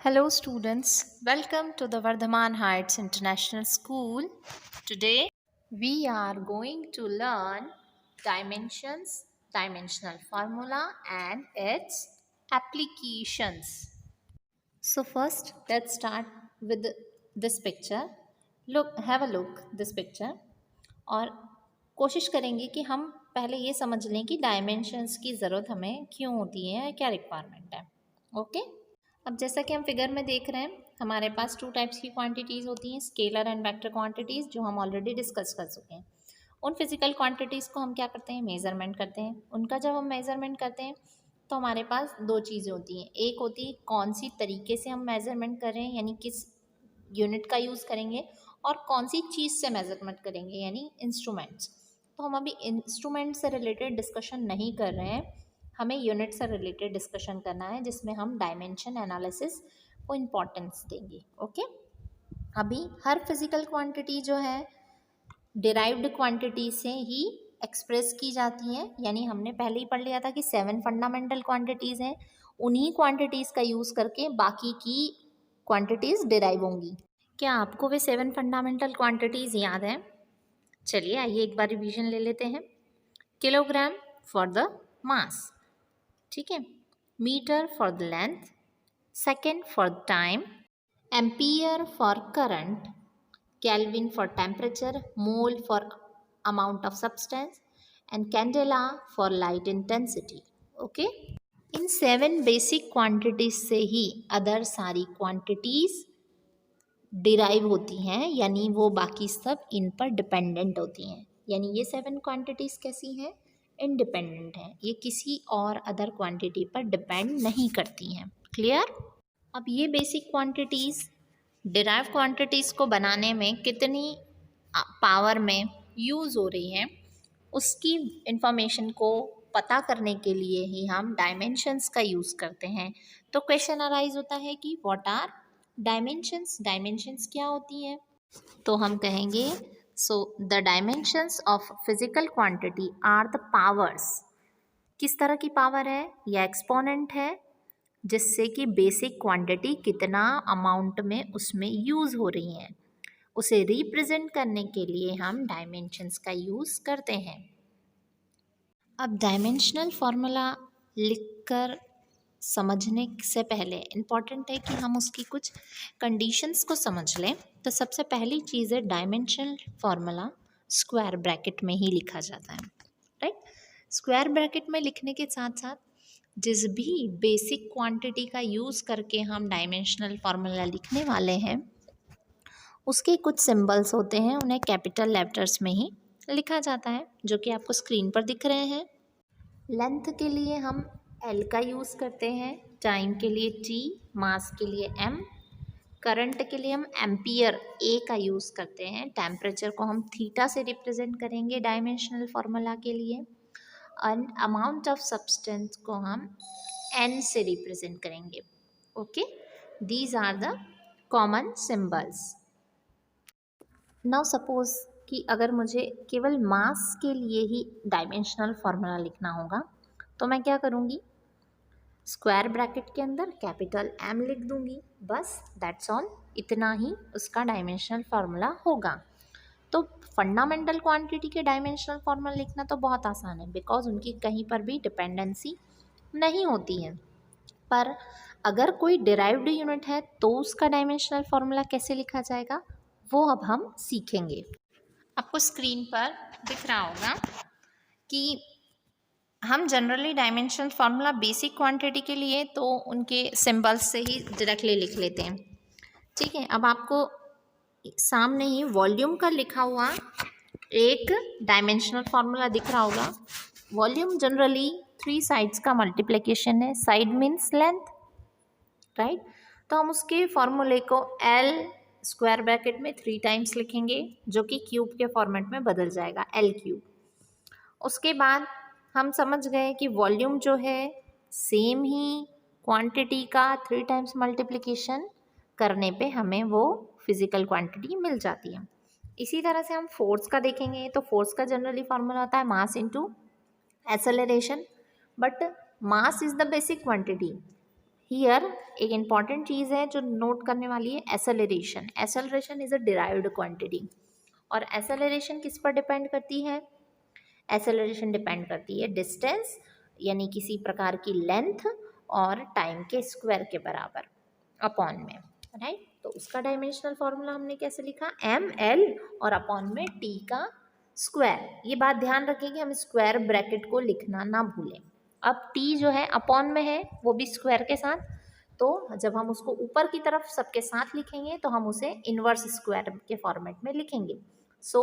Hello, students. Welcome to the Vardhaman Heights International School. Today, we are going to learn dimensions, dimensional formula, and its applications. So, first, let's start with this picture. Look, have a look this picture. और कोशिश करेंगे कि हम पहले ये समझ लें कि डायमेंशंस की ज़रूरत हमें क्यों होती है, क्या रिक्वायरमेंट है. ओके. अब जैसा कि हम फिगर में देख रहे हैं, हमारे पास टू टाइप्स की क्वांटिटीज़ होती हैं, स्केलर एंड वेक्टर क्वांटिटीज़, जो हम ऑलरेडी डिस्कस कर चुके हैं. उन फिजिकल क्वांटिटीज़ को हम क्या करते हैं, मेज़रमेंट करते हैं. उनका जब हम मेज़रमेंट करते हैं तो हमारे पास दो चीज़ें होती हैं. एक होती है कौन सी तरीके से हम मेज़रमेंट कर रहे हैं, यानी किस यूनिट का यूज़ करेंगे, और कौन सी चीज़ से मेज़रमेंट करेंगे, यानी इंस्ट्रूमेंट्स. तो हम अभी इंस्ट्रूमेंट से रिलेटेड डिस्कशन नहीं कर रहे हैं, हमें यूनिट से रिलेटेड डिस्कशन करना है, जिसमें हम डायमेंशन एनालिसिस को इम्पोर्टेंस देंगे. ओके. अभी हर फिजिकल क्वांटिटी जो है डिराइव्ड क्वांटिटी से ही एक्सप्रेस की जाती हैं, यानी हमने पहले ही पढ़ लिया था कि 7 फंडामेंटल क्वांटिटीज़ हैं, उन्हीं क्वांटिटीज़ का यूज़ करके बाकी की क्वांटिटीज़ डिराइव होंगी. क्या आपको वे 7 फंडामेंटल क्वांटिटीज़ याद हैं? चलिए आइए एक बार रिवीजन ले लेते हैं. किलोग्राम फॉर द मास, ठीक है, metre for the length, second for time, ampere for current, Kelvin for temperature, mole for amount of substance, and candela for light intensity. Okay. In 7 basic quantities से ही other सारी quantities derive होती हैं, यानी वो बाकी सब इन पर डिपेंडेंट होती हैं. यानी ये 7 क्वांटिटीज कैसी हैं, इंडिपेंडेंट हैं, ये किसी और अदर क्वांटिटी पर डिपेंड नहीं करती हैं. क्लियर. अब ये बेसिक क्वांटिटीज डिराइव क्वांटिटीज़ को बनाने में कितनी पावर में यूज़ हो रही हैं, उसकी इंफॉर्मेशन को पता करने के लिए ही हम डायमेंशंस का यूज़ करते हैं. तो क्वेश्चन अराइज होता है कि व्हाट आर डायमेंशंस, डायमेंशंस क्या होती हैं. तो हम कहेंगे so the dimensions of physical quantity are the powers. किस तरह की पावर है, या एक्सपोनेंट है, जिससे कि बेसिक क्वांटिटी कितना अमाउंट में उसमें यूज़ हो रही हैं, उसे रिप्रेजेंट करने के लिए हम डायमेंशंस का यूज़ करते हैं. अब डायमेंशनल फार्मूला लिखकर समझने से पहले इम्पॉर्टेंट है कि हम उसकी कुछ कंडीशंस को समझ लें. तो सबसे पहली चीज़ है, डायमेंशनल फार्मूला स्क्वायर ब्रैकेट में ही लिखा जाता है. राइट. स्क्वायर ब्रैकेट में लिखने के साथ साथ जिस भी बेसिक क्वांटिटी का यूज़ करके हम डायमेंशनल फार्मूला लिखने वाले हैं, उसके कुछ सिंबल्स होते हैं, उन्हें कैपिटल लेटर्स में ही लिखा जाता है, जो कि आपको स्क्रीन पर दिख रहे हैं. लेंथ के लिए हम एल का यूज़ करते हैं, टाइम के लिए टी, मास के लिए एम, करंट के लिए हम एम्पियर ए का यूज़ करते हैं, टेम्परेचर को हम थीटा से रिप्रेजेंट करेंगे डायमेंशनल फार्मूला के लिए, एंड अमाउंट ऑफ सब्सटेंस को हम एन से रिप्रेजेंट करेंगे. Okay. These are the common symbols. Now suppose कि अगर मुझे केवल मास के लिए ही डायमेंशनल फार्मूला लिखना होगा, तो मैं क्या करूँगी, स्क्वायर ब्रैकेट के अंदर कैपिटल एम लिख दूँगी, बस दैट्स ऑल. इतना ही उसका डायमेंशनल फार्मूला होगा. तो फंडामेंटल क्वांटिटी के डायमेंशनल फार्मूला लिखना तो बहुत आसान है, बिकॉज उनकी कहीं पर भी डिपेंडेंसी नहीं होती है. पर अगर कोई डिराइव्ड यूनिट है तो उसका डायमेंशनल फार्मूला कैसे लिखा जाएगा, वो अब हम सीखेंगे. आपको स्क्रीन पर दिख रहा होगा कि हम generally dimensional formula basic quantity के लिए तो उनके सिंबल्स से ही डायरेक्टली लिख लेते हैं. ठीक है. अब आपको सामने ही वॉल्यूम का लिखा हुआ एक डायमेंशनल फार्मूला दिख रहा होगा. वॉल्यूम जनरली 3 साइड्स का मल्टीप्लिकेशन है. Side means length, right. तो हम उसके फॉर्मूले को एल स्क्वायर ब्रैकेट में 3 टाइम्स लिखेंगे, जो कि क्यूब के फॉर्मेट में बदल जाएगा, एल क्यूब. उसके बाद हम समझ गए कि वॉल्यूम जो है सेम ही क्वांटिटी का 3 टाइम्स मल्टीप्लिकेशन करने पे हमें वो फिजिकल क्वांटिटी मिल जाती है. इसी तरह से हम फोर्स का देखेंगे, तो फोर्स का जनरली फार्मूला होता है mass into acceleration, but mass is the basic quantity. Here एक इम्पॉर्टेंट चीज़ है जो नोट करने वाली है, acceleration. Acceleration is a derived quantity. और एसेलरेशन किस पर डिपेंड करती है? एसेलरेशन डिपेंड करती है डिस्टेंस यानी किसी प्रकार की लेंथ और टाइम के स्क्वायर के बराबर अपॉन में, राइट। तो उसका डायमेंशनल फॉर्मूला हमने कैसे लिखा? एम एल और अपॉन में टी का स्क्वायर। ये बात ध्यान रखें कि हम स्क्वायर ब्रैकेट को लिखना ना भूलें। अब टी जो है अपॉन में है, वो भी स्क्वायर के साथ, तो जब हम उसको ऊपर की तरफ सबके साथ लिखेंगे तो हम उसे इनवर्स स्क्वायर के फॉर्मेट में लिखेंगे। सो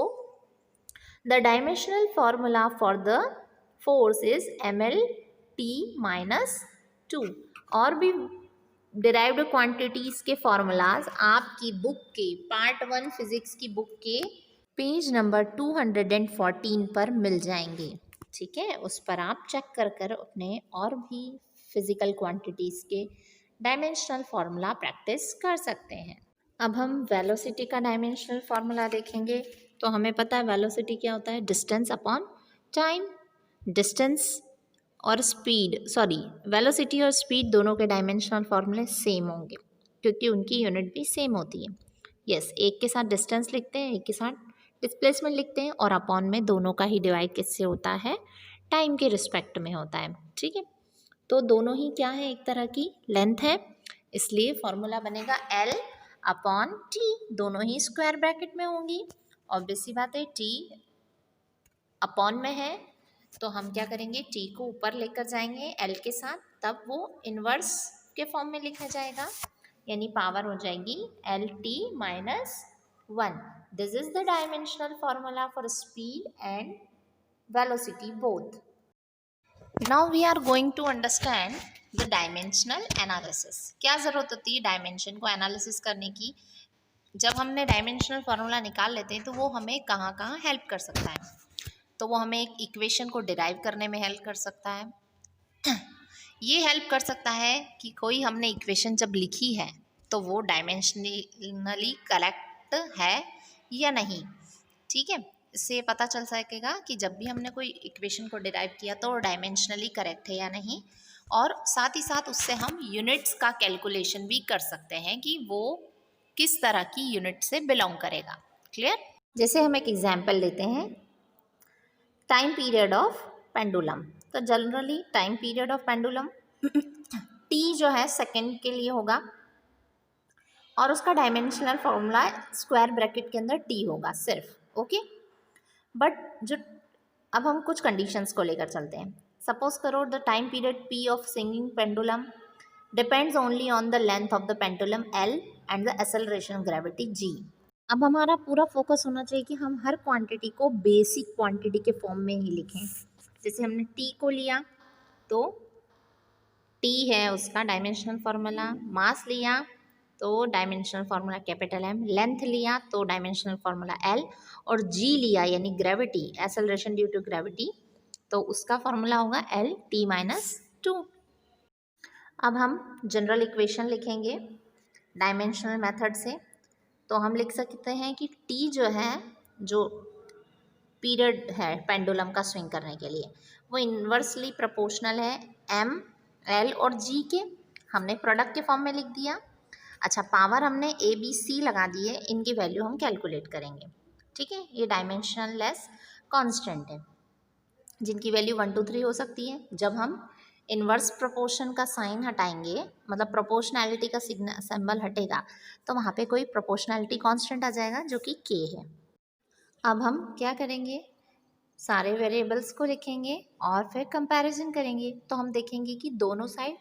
the dimensional formula for the force is ml t minus 2। और भी derived quantities के formulas आपकी बुक के पार्ट 1 फिजिक्स की बुक के पेज नंबर 214 पर मिल जाएंगे, ठीक है। उस पर आप चेक कर कर अपने और भी फिजिकल क्वांटिटीज़ के डायमेंशनल फार्मूला प्रैक्टिस कर सकते हैं। अब हम वेलोसिटी का डायमेंशनल फार्मूला देखेंगे। तो हमें पता है वेलोसिटी क्या होता है? Distance upon time. डिस्टेंस और स्पीड, वेलोसिटी और स्पीड दोनों के डायमेंशनल फार्मूले सेम होंगे क्योंकि उनकी यूनिट भी सेम होती है। यस, एक के साथ डिस्टेंस लिखते हैं, एक के साथ डिस्प्लेसमेंट लिखते हैं, और अपॉन में दोनों का ही डिवाइड किससे होता है? टाइम के रिस्पेक्ट में होता है, ठीक है। तो दोनों ही क्या है? एक तरह की लेंथ है, इसलिए फॉर्मूला बनेगा एल अपॉन टी। दोनों ही स्क्वायर ब्रैकेट में होंगी। ऑब्वियस सी बात है, टी अपॉन में है तो हम क्या करेंगे? टी को ऊपर लेकर जाएंगे एल के साथ, तब वो इनवर्स के फॉर्म में लिखा जाएगा, यानी पावर हो जाएगी L T minus 1। This is the dimensional formula for speed and velocity both. Now we are going to understand the dimensional analysis. क्या ज़रूरत होती है डायमेंशन को एनालिसिस करने की? जब हमने डायमेंशनल फार्मूला निकाल लेते हैं तो वो हमें कहाँ कहाँ हेल्प कर सकता है? तो वो हमें एक इक्वेशन को डिराइव करने में हेल्प कर सकता है। ये हेल्प कर सकता है कि कोई हमने इक्वेशन जब लिखी है तो वो डायमेंशनली करेक्ट है या नहीं, ठीक है। इससे पता चल सकेगा कि जब भी हमने कोई इक्वेशन को डिराइव किया तो डायमेंशनली करेक्ट है या नहीं, और साथ ही साथ उससे हम यूनिट्स का कैलकुलेशन भी कर सकते हैं कि वो किस तरह की यूनिट से बिलोंग करेगा। क्लियर? जैसे हम एक एग्जाम्पल लेते हैं, टाइम पीरियड ऑफ पेंडुलम। तो generally time period of pendulum T जो है सेकेंड के लिए होगा और उसका डायमेंशनल फॉर्मूला स्क्वायर ब्रैकेट के अंदर टी होगा सिर्फ, ओके। बट जो अब हम कुछ कंडीशंस को लेकर चलते हैं। सपोज करो the time period P of swinging pendulum depends only on the length of the pendulum L and the acceleration gravity G. अब हमारा पूरा फोकस होना चाहिए कि हम हर क्वांटिटी को बेसिक क्वांटिटी के फॉर्म में ही लिखें। जैसे हमने टी को लिया तो टी है उसका डायमेंशनल फार्मूला, मास लिया तो dimensional formula capital M, length लिया तो डायमेंशनल फार्मूला एल, और जी लिया यानी gravity, acceleration due to gravity, तो उसका फार्मूला होगा एल टी माइनस 2। अब हम जनरल इक्वेशन लिखेंगे डायमेंशनल मेथड से। तो हम लिख सकते हैं कि टी जो है, जो पीरियड है पेंडुलम का स्विंग करने के लिए, वो इन्वर्सली प्रोपोर्शनल है एम एल और जी के। हमने प्रोडक्ट के फॉर्म में लिख दिया। अच्छा, पावर हमने ए बी सी लगा दी है, इनकी वैल्यू हम कैलकुलेट करेंगे, ठीक है। ये डायमेंशनल लेस कांस्टेंट है जिनकी वैल्यू 1 2 3 हो सकती है। जब हम इन्वर्स प्रोपोर्शन का साइन हटाएंगे, मतलब प्रोपोर्शनैलिटी का सिंबल हटेगा, तो वहाँ पे कोई प्रोपोर्शनैलिटी कांस्टेंट आ जाएगा जो कि के है। अब हम क्या करेंगे? सारे वेरिएबल्स को लिखेंगे और फिर कंपैरिजन करेंगे। तो हम देखेंगे कि दोनों साइड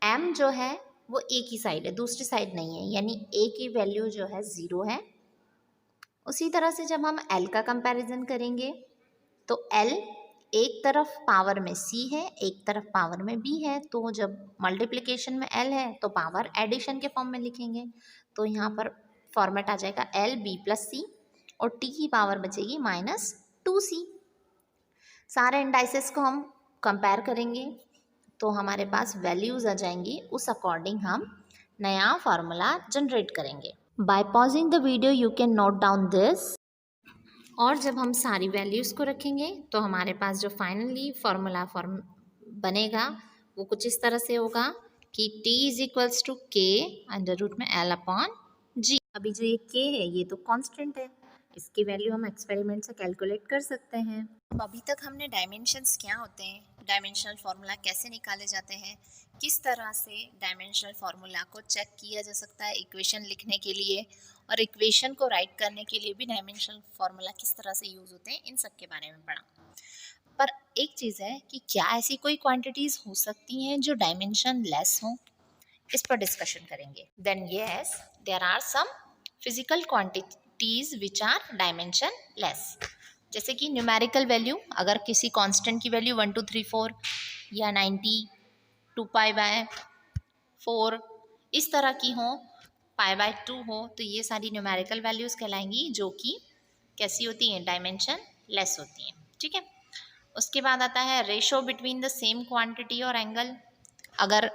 m जो है वो एक ही साइड है, दूसरी साइड नहीं है, यानी a की वैल्यू जो है 0 है। उसी तरह से जब हम l का कंपैरिजन करेंगे तो l एक तरफ पावर में c है, एक तरफ पावर में b है, तो जब मल्टीप्लिकेशन में l है तो पावर एडिशन के फॉर्म में लिखेंगे। तो यहाँ पर फॉर्मेट आ जाएगा l b प्लस c और t की पावर बचेगी माइनस 2c। सारे इंडाइसेस को हम कंपेयर करेंगे तो हमारे पास वैल्यूज़ आ जाएंगी, उस अकॉर्डिंग हम नया फार्मूला जनरेट करेंगे। By pausing the video you can note down this. और जब हम सारी वैल्यूज़ को रखेंगे तो हमारे पास जो फाइनली फार्मूला बनेगा वो कुछ इस तरह से होगा कि t is equals to k under root में l अपॉन g। अभी जो ये k है ये तो कांस्टेंट है, इसकी वैल्यू हम एक्सपेरिमेंट से कैलकुलेट कर सकते हैं। तो अभी तक हमने डायमेंशंस क्या होते हैं, डायमेंशनल फार्मूला कैसे निकाले जाते हैं, किस तरह से डायमेंशनल फार्मूला को चेक किया जा सकता है इक्वेशन लिखने के लिए, और इक्वेशन को राइट करने के लिए भी डायमेंशनल फार्मूला किस तरह से यूज़ होते हैं, इन सब के बारे में पढ़ा। पर एक चीज़ है कि क्या ऐसी कोई क्वांटिटीज़ हो सकती हैं जो डायमेंशन लेस हों, इस पर डिस्कशन करेंगे। Then yes, there are some physical quantities which are dimensionless, जैसे कि न्यूमेरिकल वैल्यू, अगर किसी कांस्टेंट की वैल्यू 1 2 3 4 या 90 2 पाई बाय 4 इस तरह की हो, पाई बाय 2 हो, तो ये सारी न्यूमेरिकल वैल्यूज कहलाएंगी जो कि कैसी होती हैं, डायमेंशन लेस होती हैं। ठीक है, उसके बाद आता है ratio between the same quantity और एंगल। अगर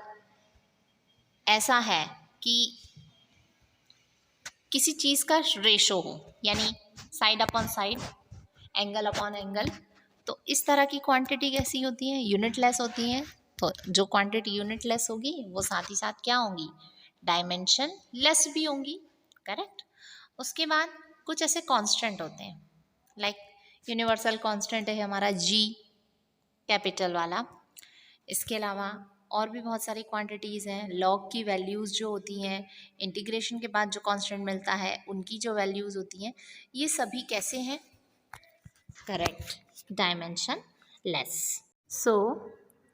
ऐसा है कि किसी चीज़ का रेशो हो, यानी side upon side, angle upon angle, तो इस तरह की क्वांटिटी कैसी होती है, यूनिट लेस होती हैं। तो जो क्वांटिटी यूनिट लेस होगी वो साथ ही साथ क्या होंगी, डायमेंशन लेस भी होंगी। करेक्ट। उसके बाद कुछ ऐसे कांस्टेंट होते हैं, लाइक यूनिवर्सल कांस्टेंट है हमारा जी, कैपिटल वाला। इसके अलावा और भी बहुत सारी क्वांटिटीज़ हैं, लॉग की वैल्यूज़ जो होती हैं, इंटीग्रेशन के बाद जो कांस्टेंट मिलता है उनकी जो वैल्यूज़ होती हैं, ये सभी कैसे हैं, correct, dimensionless. So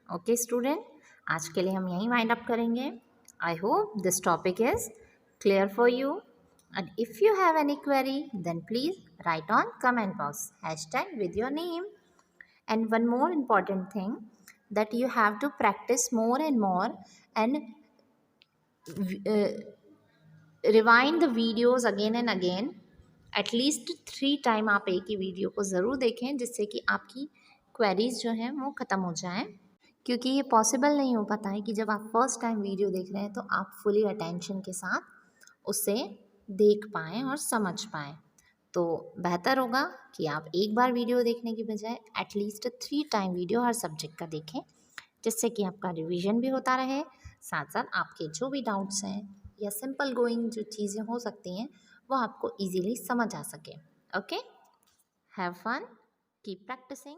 okay student, आज के लिए हम यहीं वाइंड अप करेंगे। I hope this topic is clear for you, and if you have any query then please write on comment box hashtag with your name. And one more important thing, that you have to practice more and more and uh, rewind the videos again and again. At least 3 time आप एक ही video को ज़रूर देखें, जिससे कि आपकी queries जो हैं वो ख़त्म हो जाएं, क्योंकि ये पॉसिबल नहीं हो पाता है कि जब आप फर्स्ट टाइम वीडियो देख रहे हैं तो आप फुली अटेंशन के साथ उसे देख पाएँ और समझ पाएँ। तो बेहतर होगा कि आप एक बार वीडियो देखने की बजाय एटलीस्ट 3 टाइम वीडियो हर सब्जेक्ट का देखें, जिससे कि आपका रिवीजन भी होता रहे, साथ साथ आपके जो भी डाउट्स हैं या सिंपल गोइंग जो चीज़ें हो सकती हैं वो आपको इजीली समझ आ सके। Okay, have fun, keep practising.